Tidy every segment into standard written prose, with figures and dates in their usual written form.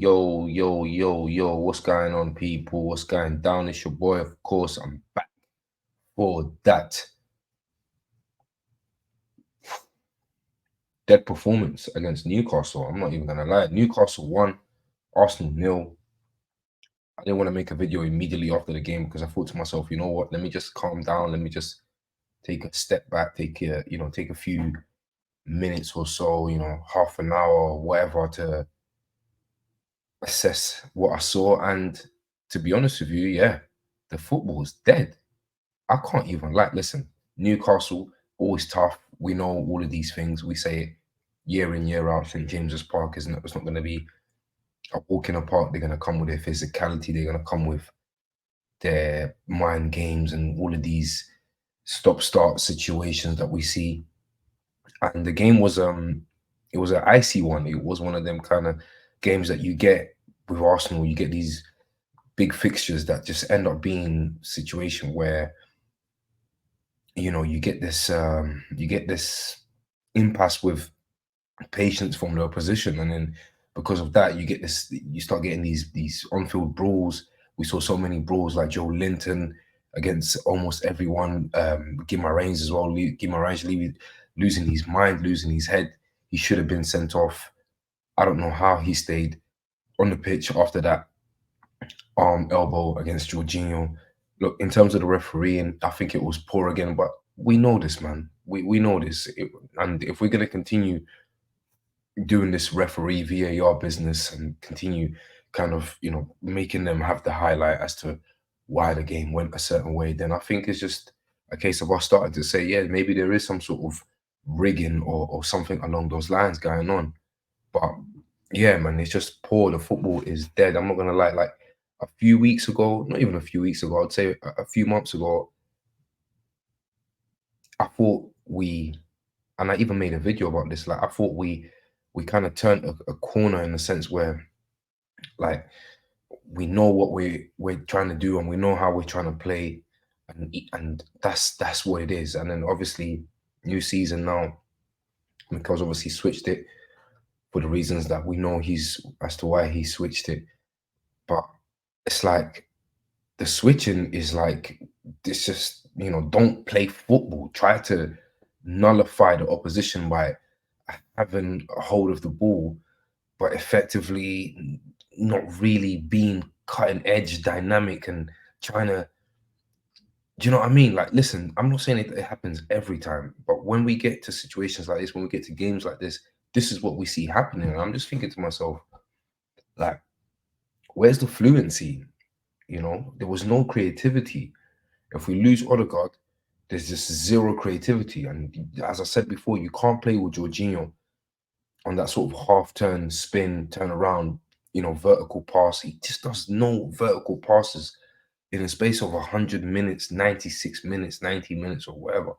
yo, what's going on, people? What's going down? It's your boy, of course. I'm back for that dead performance against Newcastle. I'm not even gonna lie. Newcastle won, Arsenal nil. I didn't want to make a video immediately after the game because I thought to myself, you know what? Let me just calm down. Let me just take a step back, take a few minutes or so, half an hour or whatever to assess what I saw. And to be honest with you, yeah, the football's dead. I can't even listen, Newcastle, always tough. We know all of these things. We say it year in, year out. St. James's Park isn't it's not going to be a walk in the park. They're going to come with their physicality. They're going to come with their mind games and all of these stop-start situations that we see. And the game was it was an icy one. It was one of them kind of games that you get with Arsenal. You get these big fixtures that just end up being situation where you get this impasse with patience from the opposition, and then because of that you start getting these on-field brawls. We saw so many brawls like Joe Linton against almost everyone. Guimaraes as well. Guimaraes losing his mind, losing his head. He should have been sent off. I don't know how he stayed on the pitch after that arm elbow against Jorginho. Look, in terms of the refereeing, I think it was poor again, but we know this, man. We know this. And if we're going to continue doing this referee VAR business and continue kind of, making them have the highlight as to why the game went a certain way, then I think it's just a case of us starting to say, yeah, maybe there is some sort of rigging or something along those lines going on. But yeah, man, it's just poor. The football is dead. I'm not gonna lie. Like a few weeks ago, not even a few weeks ago, I'd say a few months ago, I thought and I even made a video about this. Like I thought we kind of turned a corner in the sense where, like, we know what we're trying to do and we know how we're trying to play, and that's what it is. And then obviously, new season now, because obviously switched it for the reasons that we know he's as to why he switched it. But it's like the switching is like it's just don't play football. Try to nullify the opposition by having a hold of the ball, but effectively not really being cutting edge, dynamic, and trying to. Do you know what I mean? Like, listen, I'm not saying it happens every time, but when we get to situations like this, when we get to games like this is what we see happening. And I'm just thinking to myself, like, where's the fluency? There was no creativity. If we lose Odegaard, there's just zero creativity. And as I said before, you can't play with Jorginho on that sort of half turn, spin, turn around, vertical pass. He just does no vertical passes in a space of 100 minutes, 96 minutes, 90 minutes, or whatever.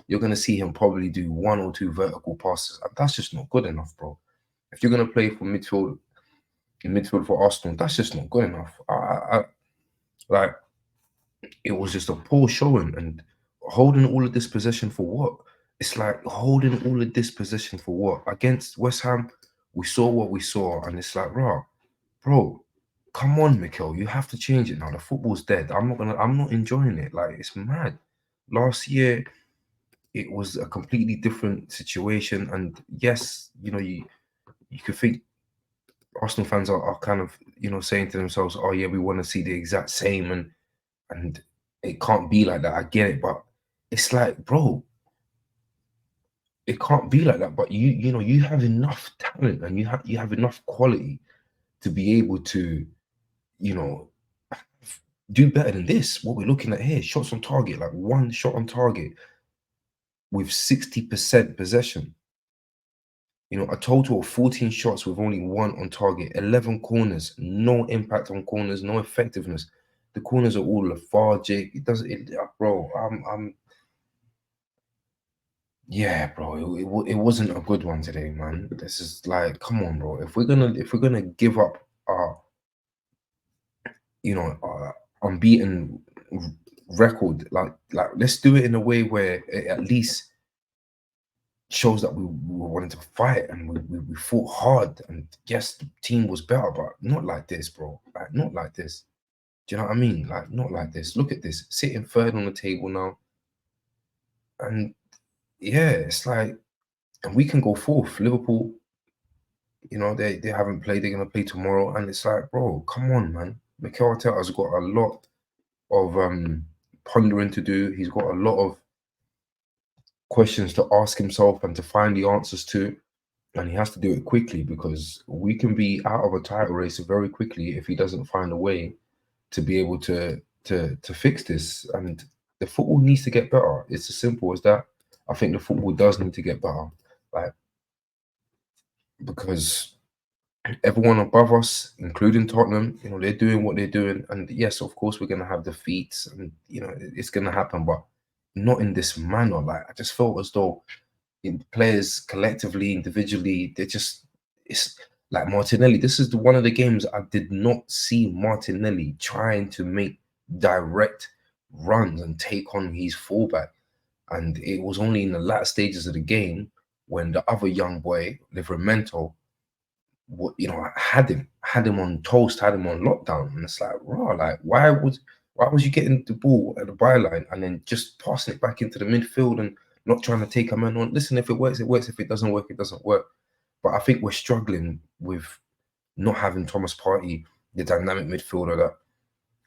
You're going to see him probably do one or two vertical passes. And that's just not good enough, bro. If you're going to play for midfield for Arsenal, that's just not good enough. Like, it was just a poor showing, and holding all of this possession for what? It's like holding all of this possession for what? Against West Ham, we saw what we saw, and it's like, bro, come on, Mikel, you have to change it now. The football's dead. I'm not enjoying it. Like, it's mad. Last year, it was a completely different situation, and yes, you could think Arsenal fans are kind of saying to themselves, oh yeah, we want to see the exact same, and it can't be like that. I get it, but it's like, bro, it can't be like that. But you have enough talent and you have enough quality to be able to, you know, do better than this. What we're looking at here, shots on target, like one shot on target with 60% possession. A total of 14 shots with only one on target, 11 corners, no impact on corners, no effectiveness. The corners are all lethargic. It doesn't, bro. Yeah, bro. It wasn't a good one today, man. This is like, come on, bro. If we're gonna give up our, our unbeaten record, like let's do it in a way where at least shows that we were wanting to fight and we fought hard. And yes, the team was better, but not like this, bro. Like, not like this. Do you know what I mean? Like, not like this. Look at this, sitting third on the table now. And yeah, it's like, and we can go fourth. Liverpool, they haven't played. They're gonna play tomorrow, and it's like, bro, come on, man. Mikel Arteta's got a lot of pondering to do. He's got a lot of questions to ask himself and to find the answers to, and he has to do it quickly because we can be out of a title race very quickly if he doesn't find a way to be able to fix this. And the football needs to get better. It's as simple as that. I think the football does need to get better, like, because everyone above us, including Tottenham, they're doing what they're doing. And yes, of course, we're gonna have defeats, and it's gonna happen, but not in this manner. Like, I just felt as though players collectively, individually, it's like Martinelli. This is one of the games I did not see Martinelli trying to make direct runs and take on his fullback. And it was only in the latter stages of the game when the other young boy, Livramento, had him on toast, had him on lockdown. And it's like, raw, like, why was you getting the ball at the byline and then just passing it back into the midfield and not trying to take a man on? Listen, if it works, it works. If it doesn't work, it doesn't work. But I think we're struggling with not having Thomas Partey, the dynamic midfielder that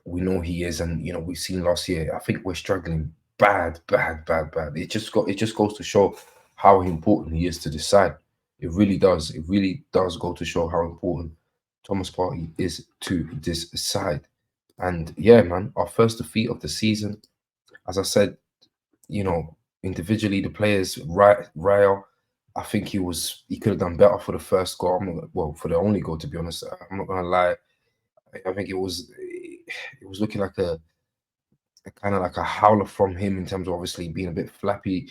we know he is, and we've seen last year. I think we're struggling bad, bad, bad, bad. It just goes to show how important he is to this side. It really does. It really does go to show how important Thomas Partey is to this side. And yeah, man, our first defeat of the season. As I said, individually the players, right, Raya, I think he could have done better for the first goal. Well, for the only goal, to be honest. I'm not gonna lie. I think it was looking like a kind of like a howler from him in terms of obviously being a bit flappy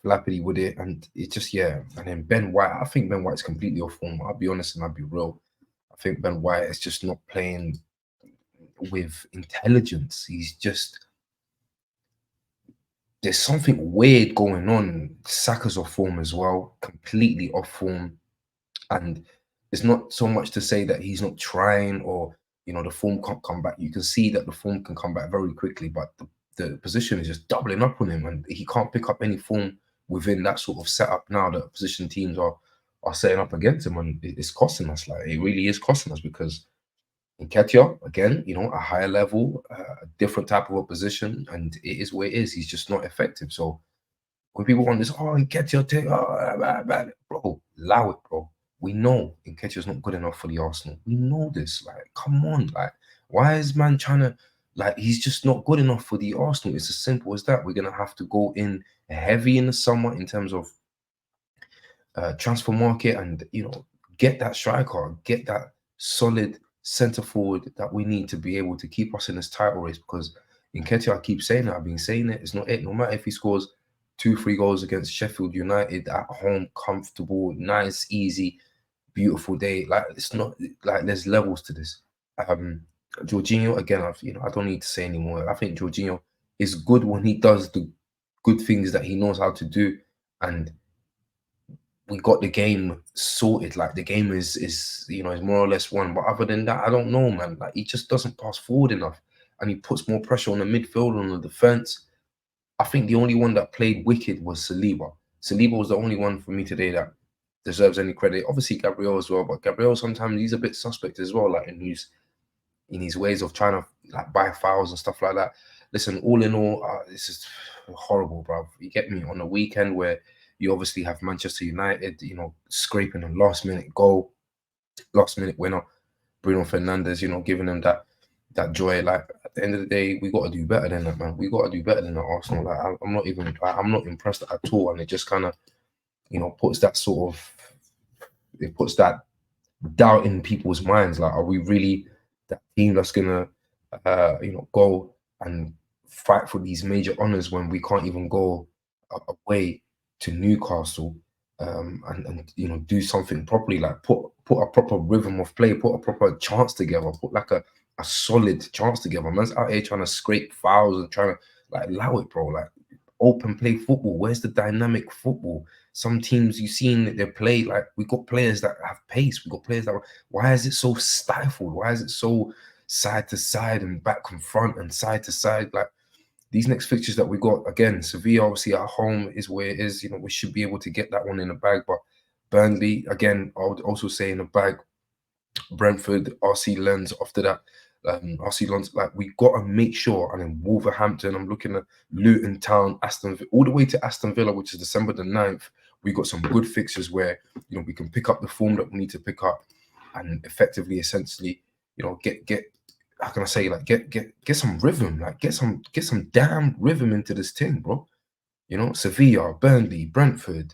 with it, and it just, yeah. And then Ben White, I think Ben White's completely off form. I'll be honest and I'll be real. I think Ben White is just not playing with intelligence. There's something weird going on. Saka's off form as well, completely off form. And it's not so much to say that he's not trying, or the form can't come back. You can see that the form can come back very quickly, but the position is just doubling up on him, and he can't pick up any form within that sort of setup now that position teams are setting up against him, and it's costing us. Like, it really is costing us, because in Ketia, again, a higher level, a different type of opposition, and it is where it is. He's just not effective. So when people want this, oh, Nketiah, take, bro, allow it, bro. We know Nketiah's not good enough for the Arsenal. We know this. Like, come on, like, why is man trying to, like, he's just not good enough for the Arsenal? It's as simple as that. We're gonna have to go in heavy in the summer in terms of transfer market, and get that striker, get that solid centre forward that we need to be able to keep us in this title race. Because in Nketiah, I keep saying it, I've been saying it, it's not it. No matter if he scores 2-3 goals against Sheffield United at home, comfortable, nice, easy, beautiful day. Like, it's not like, there's levels to this. Jorginho, again, I don't need to say anymore. I think Jorginho is good when he does the good things that he knows how to do, and we got the game sorted. Like, the game is more or less won. But other than that, I don't know, man. Like, he just doesn't pass forward enough, and he puts more pressure on the midfield, on the defense. I think the only one that played wicked was Saliba. Saliba was the only one for me today that deserves any credit. Obviously, Gabriel as well, but Gabriel sometimes he's a bit suspect as well, like in his ways of trying to, like, buy fouls and stuff like that. Listen, all in all, this is horrible, bro. You get me? On the weekend where you obviously have Manchester United, scraping a last-minute goal, last-minute winner, Bruno Fernandes, giving them that joy. Like, at the end of the day, we got to do better than that, man. We got to do better than that, Arsenal. Like, I'm not impressed at all, and it just kind of, puts that sort of, it puts that doubt in people's minds. Like, are we really that team that's gonna, go and fight for these major honors when we can't even go away to Newcastle, and do something properly, like put a proper rhythm of play, put a proper chance together, put like a solid chance together. Man's out here trying to scrape fouls and trying to, like, allow it, bro. Like, open play football. Where's the dynamic football? some teams you've seen that they play like we got players that have pace. We got players that. Why is it so stifled? Why is it so side to side and back and front and side to side? Like these next fixtures that we got again, Sevilla obviously at home is where it is. You know, we should be able to get that one in the bag. But Burnley again, I would also say in the bag. Brentford, RC Lens after that. RC Lens, like we got to make sure. And then Wolverhampton, I'm looking at Luton Town, Aston Villa, all the way to Aston Villa, which is December the 9th. We got some good fixtures where we can pick up the form that we need to pick up, and effectively, essentially, get how can I say like get some rhythm, like get some damn rhythm into this thing, bro. Sevilla, Burnley, Brentford,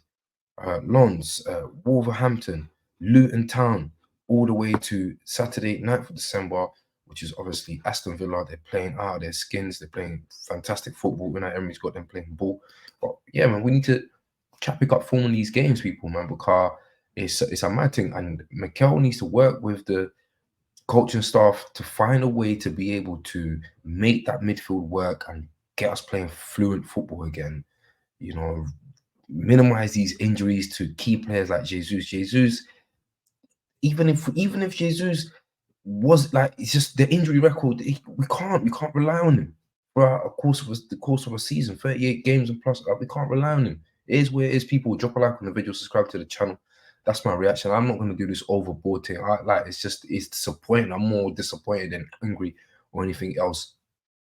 Lons, Wolverhampton, Luton Town, all the way to Saturday, 9th of December, which is obviously Aston Villa. They're playing out of their skins. They're playing fantastic football. Unai Emery's got them playing ball. But yeah, man, we need to try to pick up form in these games, people, man, because it's a mad thing. And Mikel needs to work with the coaching staff to find a way to be able to make that midfield work and get us playing fluent football again. Minimize these injuries to key players like Jesus. Jesus, even if Jesus was like, it's just the injury record. We can't rely on him for the course of a season, 38 games and plus. We can't rely on him. It is where it is. People drop a like on the video, subscribe to the channel. That's my reaction. I'm not going to do this overboard thing. It's disappointing. I'm more disappointed than angry or anything else.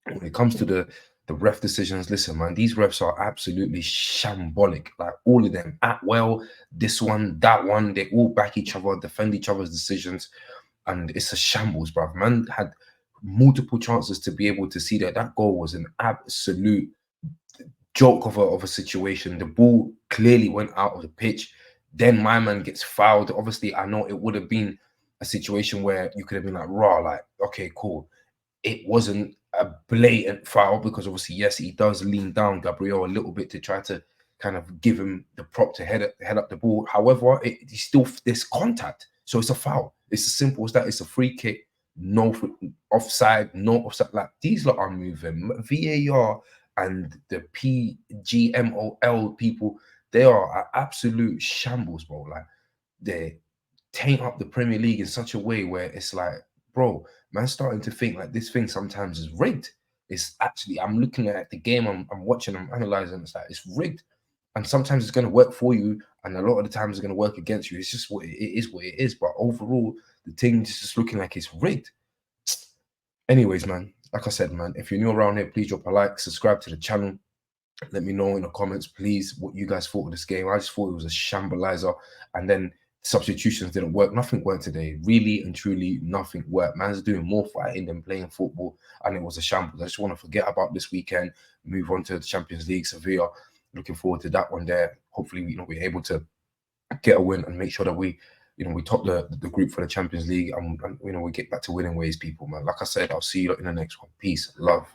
When it comes to the ref decisions, listen, man, these refs are absolutely shambolic. Like all of them, Atwell, this one, that one, they all back each other, defend each other's decisions, and it's a shambles, bruv. Man had multiple chances to be able to see that goal was an absolute joke of a situation. The ball clearly went out of the pitch. Then my man gets fouled. Obviously, I know it would have been a situation where you could have been like, raw, like, okay, cool. It wasn't a blatant foul because obviously, yes, he does lean down Gabriel a little bit to try to kind of give him the prop to head up the ball. However, there's contact, so it's a foul. It's as simple as that. It's a free kick, no offside, no offside. Like these lot are moving. VAR and the PGMOL people, they are absolute shambles, bro. Like they taint up the Premier League in such a way where it's like, bro, man's starting to think like this thing sometimes is rigged. It's actually, I'm looking at the game, I'm watching, I'm analyzing, it's like, it's rigged. And sometimes it's going to work for you, and a lot of the times it's going to work against you. It's just what it is. But overall, the thing is just looking like it's rigged. Anyways, man, like I said, man, if you're new around here, please drop a like, subscribe to the channel. Let me know in the comments, please, what you guys thought of this game. I just thought it was a shambolizer. And then substitutions didn't work. Nothing worked today. Really and truly, nothing worked. Man's doing more fighting than playing football, and it was a shambles. I just want to forget about this weekend, move on to the Champions League, Sevilla. Looking forward to that one there. Hopefully, we're able to get a win and make sure that we top the group for the Champions League, and we get back to winning ways, people, man. Like I said, I'll see you in the next one. Peace, love.